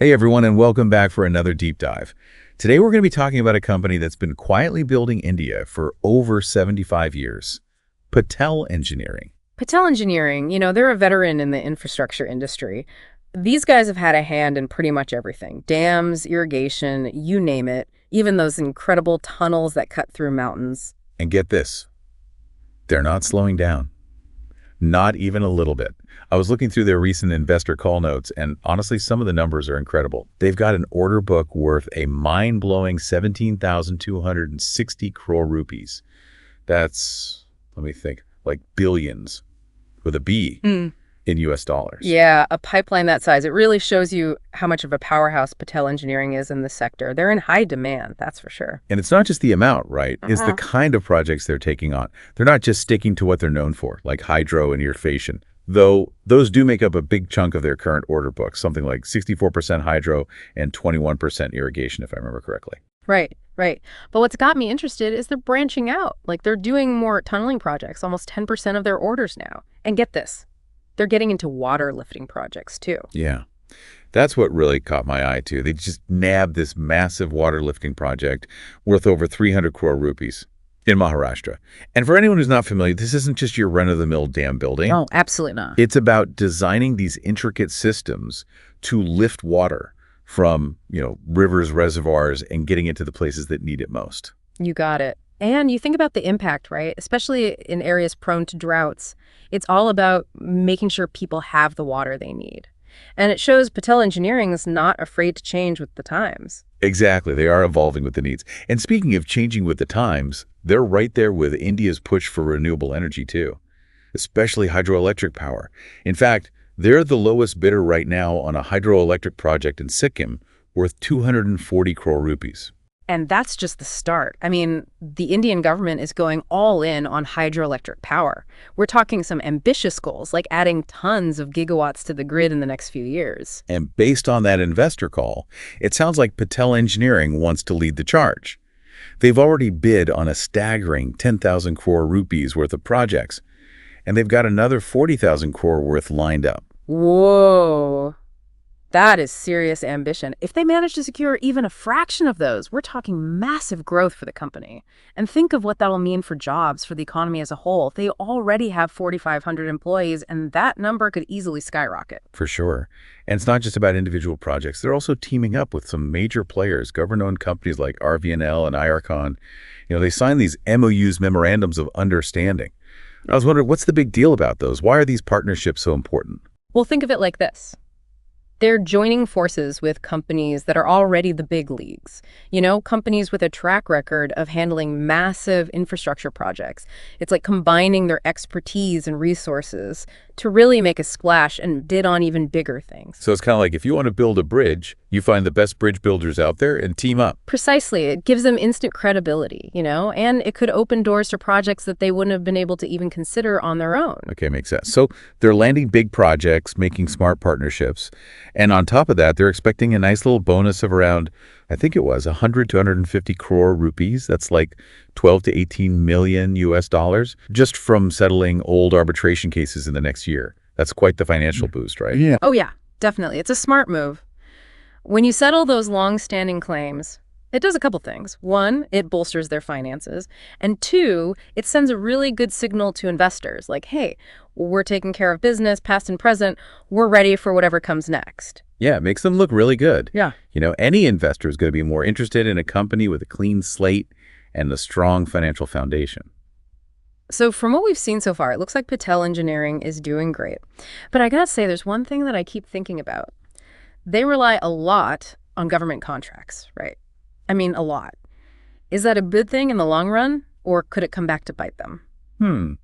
Hey everyone, and welcome back for another deep dive. Today we're going to be talking about a company that's been quietly building India for over 75 years, Patel Engineering. Patel Engineering, they're a veteran in the infrastructure industry. These guys have had a hand in pretty much everything. Dams, irrigation, you name it, even those incredible tunnels that cut through mountains. And get this, they're not slowing down. Not even a little bit. I was looking through their recent investor call notes, and honestly, some of the numbers are incredible. They've got an order book worth a mind-blowing 17,260 crore rupees. That's, let me think, like billions with a B in US dollars. Yeah, a pipeline that size. It really shows you how much of a powerhouse Patel Engineering is in the sector. They're in high demand, that's for sure. And it's not just the amount, right? It's the kind of projects they're taking on. They're not just sticking to what they're known for, like hydro and irrigation, though those do make up a big chunk of their current order book, something like 64% hydro and 21% irrigation, if I remember correctly. Right. But what's got me interested is they're branching out. Like they're doing more tunneling projects, almost 10% of their orders now. And get this, they're getting into water lifting projects too. Yeah, that's what really caught my eye too. They just nabbed this massive water lifting project worth over 300 crore rupees in Maharashtra. And for anyone who's not familiar, this isn't just your run-of-the-mill dam building. Oh, absolutely not. It's about designing these intricate systems to lift water from, rivers, reservoirs, and getting it to the places that need it most. You got it. And you think about the impact, right? Especially in areas prone to droughts. It's all about making sure people have the water they need. And it shows Patel Engineering is not afraid to change with the times. Exactly. They are evolving with the needs. And speaking of changing with the times, they're right there with India's push for renewable energy too, especially hydroelectric power. In fact, they're the lowest bidder right now on a hydroelectric project in Sikkim worth 240 crore rupees. And that's just the start. I mean, the Indian government is going all in on hydroelectric power. We're talking some ambitious goals, like adding tons of gigawatts to the grid in the next few years. And based on that investor call, it sounds like Patel Engineering wants to lead the charge. They've already bid on a staggering 10,000 crore rupees worth of projects, and they've got another 40,000 crore worth lined up. Whoa. That is serious ambition. If they manage to secure even a fraction of those, we're talking massive growth for the company. And think of what that'll mean for jobs, for the economy as a whole. They already have 4,500 employees, and that number could easily skyrocket. For sure. And it's not just about individual projects. They're also teaming up with some major players, government-owned companies like RVNL and Ircon. They sign these MOUs, memorandums of understanding. I was wondering, what's the big deal about those? Why are these partnerships so important? Well, think of it like this. They're joining forces with companies that are already the big leagues. Companies with a track record of handling massive infrastructure projects. It's like combining their expertise and resources to really make a splash and bid on even bigger things. So it's kind of like if you want to build a bridge, you find the best bridge builders out there and team up. Precisely. It gives them instant credibility, and it could open doors to projects that they wouldn't have been able to even consider on their own. Okay, makes sense. So they're landing big projects, making smart partnerships. And on top of that, they're expecting a nice little bonus of around, I think it was 100 to 150 crore rupees. That's like 12 to 18 million US dollars just from settling old arbitration cases in the next year. That's quite the financial boost, right? Yeah. Oh, yeah, definitely. It's a smart move. When you settle those long-standing claims, it does a couple things. One, it bolsters their finances. And two, it sends a really good signal to investors like, hey, we're taking care of business, past and present. We're ready for whatever comes next. Yeah, it makes them look really good. Yeah. Any investor is going to be more interested in a company with a clean slate and a strong financial foundation. So from what we've seen so far, it looks like Patel Engineering is doing great. But I gotta say, there's one thing that I keep thinking about. They rely a lot on government contracts, right? I mean, a lot. Is that a good thing in the long run, or could it come back to bite them?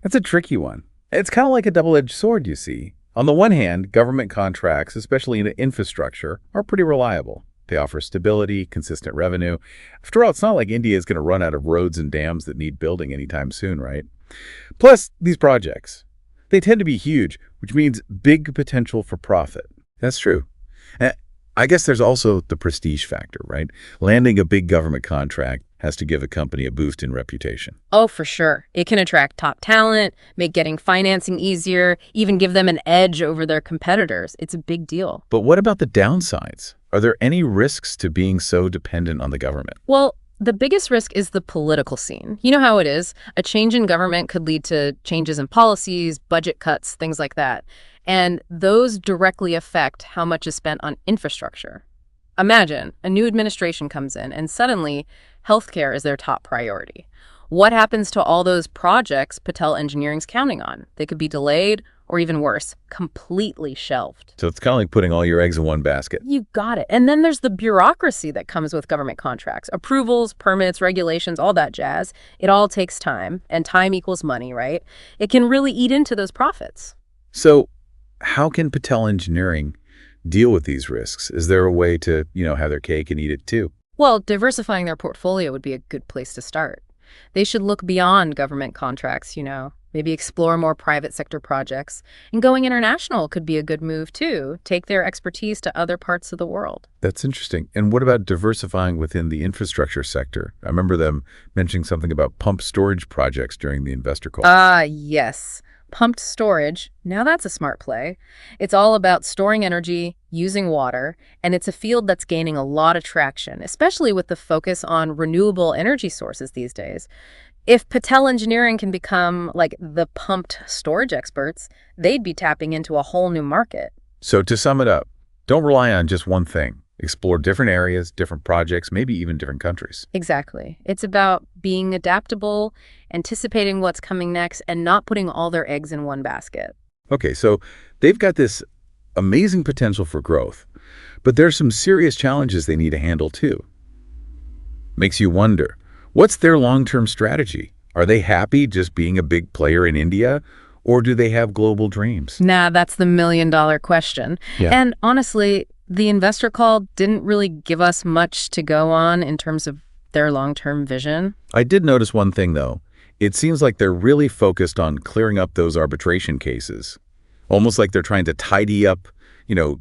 That's a tricky one. It's kind of like a double-edged sword, you see. On the one hand, government contracts, especially in infrastructure, are pretty reliable. They offer stability, consistent revenue. After all, it's not like India is going to run out of roads and dams that need building anytime soon, right? Plus, these projects, they tend to be huge, which means big potential for profit. That's true. I guess there's also the prestige factor, right? Landing a big government contract has to give a company a boost in reputation. Oh, for sure. It can attract top talent, make getting financing easier, even give them an edge over their competitors. It's a big deal. But what about the downsides? Are there any risks to being so dependent on the government? Well, the biggest risk is the political scene. You know how it is. A change in government could lead to changes in policies, budget cuts, things like that. And those directly affect how much is spent on infrastructure. Imagine a new administration comes in and suddenly healthcare is their top priority. What happens to all those projects Patel Engineering's counting on? They could be delayed or even worse, completely shelved. So it's kind of like putting all your eggs in one basket. You got it. And then there's the bureaucracy that comes with government contracts. Approvals, permits, regulations, all that jazz. It all takes time, and time equals money, right? It can really eat into those profits. So how can Patel Engineering deal with these risks? Is there a way to, have their cake and eat it too? Well, diversifying their portfolio would be a good place to start. They should look beyond government contracts, maybe explore more private sector projects. And going international could be a good move too. Take their expertise to other parts of the world. That's interesting. And what about diversifying within the infrastructure sector? I remember them mentioning something about pump storage projects during the investor call. Yes. Pumped storage, now that's a smart play. It's all about storing energy, using water, and it's a field that's gaining a lot of traction, especially with the focus on renewable energy sources these days. If Patel Engineering can become like the pumped storage experts, they'd be tapping into a whole new market. So to sum it up, don't rely on just one thing. Explore different areas, different projects, maybe even different countries. Exactly. It's about being adaptable, anticipating what's coming next, and not putting all their eggs in one basket. Okay, so they've got this amazing potential for growth, but there's some serious challenges they need to handle too. Makes you wonder, what's their long-term strategy? Are they happy just being a big player in India, or do they have global dreams? Nah, that's the million-dollar question. Yeah. And honestly, the investor call didn't really give us much to go on in terms of their long-term vision. I did notice one thing, though. It seems like they're really focused on clearing up those arbitration cases. Almost like they're trying to tidy up,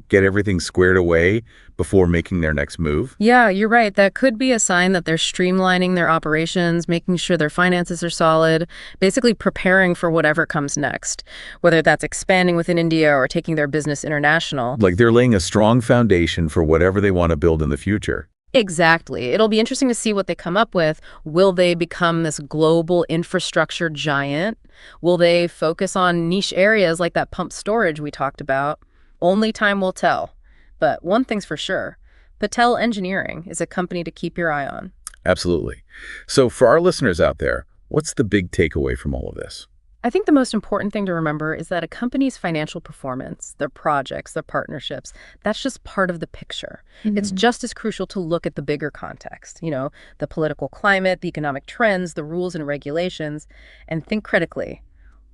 get everything squared away before making their next move. Yeah, you're right. That could be a sign that they're streamlining their operations, making sure their finances are solid, basically preparing for whatever comes next, whether that's expanding within India or taking their business international. Like they're laying a strong foundation for whatever they want to build in the future. Exactly. It'll be interesting to see what they come up with. Will they become this global infrastructure giant? Will they focus on niche areas like that pump storage we talked about? Only time will tell. But one thing's for sure, Patel Engineering is a company to keep your eye on. Absolutely. So for our listeners out there, what's the big takeaway from all of this? I think the most important thing to remember is that a company's financial performance, their projects, their partnerships, that's just part of the picture. It's just as crucial to look at the bigger context, the political climate, the economic trends, the rules and regulations, and think critically.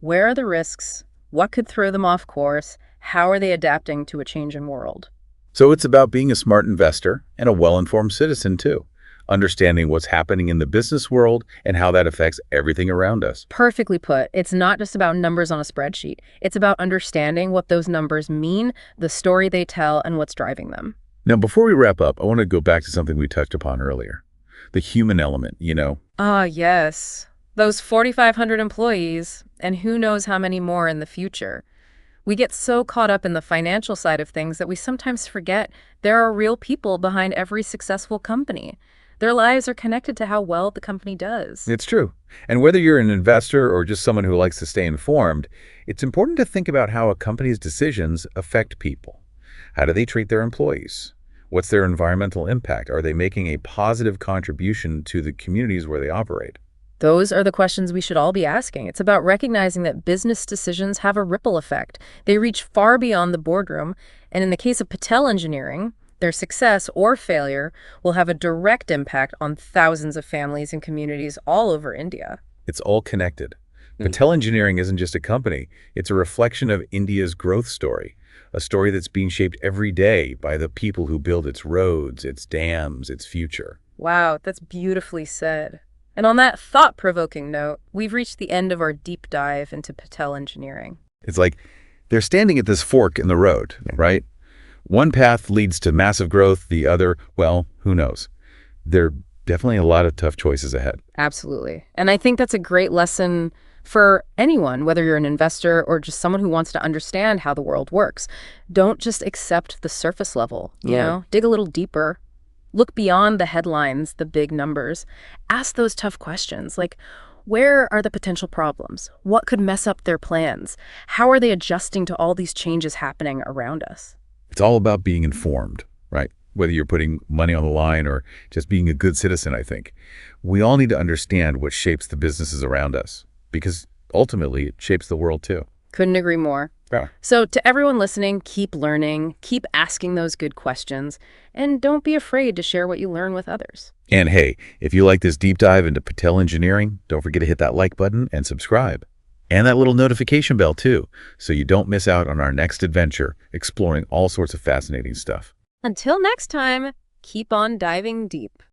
Where are the risks? What could throw them off course? How are they adapting to a changing world? So it's about being a smart investor and a well-informed citizen too, understanding what's happening in the business world and how that affects everything around us. Perfectly put. It's not just about numbers on a spreadsheet. It's about understanding what those numbers mean, the story they tell, and what's driving them. Now, before we wrap up, I want to go back to something we touched upon earlier, the human element, Yes. Those 4,500 employees, and who knows how many more in the future. We get so caught up in the financial side of things that we sometimes forget there are real people behind every successful company. Their lives are connected to how well the company does. It's true. And whether you're an investor or just someone who likes to stay informed, it's important to think about how a company's decisions affect people. How do they treat their employees? What's their environmental impact? Are they making a positive contribution to the communities where they operate? Those are the questions we should all be asking. It's about recognizing that business decisions have a ripple effect. They reach far beyond the boardroom, and in the case of Patel Engineering, their success or failure will have a direct impact on thousands of families and communities all over India. It's all connected. Patel Engineering isn't just a company. It's a reflection of India's growth story, a story that's being shaped every day by the people who build its roads, its dams, its future. Wow, that's beautifully said. And on that thought-provoking note, we've reached the end of our deep dive into Patel Engineering. It's like they're standing at this fork in the road, right? One path leads to massive growth, the other, well, who knows? They're Definitely a lot of tough choices ahead. Absolutely. And I think that's a great lesson for anyone, whether you're an investor or just someone who wants to understand how the world works. Don't just accept the surface level, you know? Dig a little deeper. Look beyond the headlines, the big numbers. Ask those tough questions like, where are the potential problems? What could mess up their plans? How are they adjusting to all these changes happening around us? It's all about being informed, right? Whether you're putting money on the line or just being a good citizen, I think. We all need to understand what shapes the businesses around us, because ultimately it shapes the world too. Couldn't agree more. Yeah. So to everyone listening, keep learning, keep asking those good questions, and don't be afraid to share what you learn with others. And hey, if you like this deep dive into Patel Engineering, don't forget to hit that like button and subscribe. And that little notification bell too, so you don't miss out on our next adventure exploring all sorts of fascinating stuff. Until next time, keep on diving deep.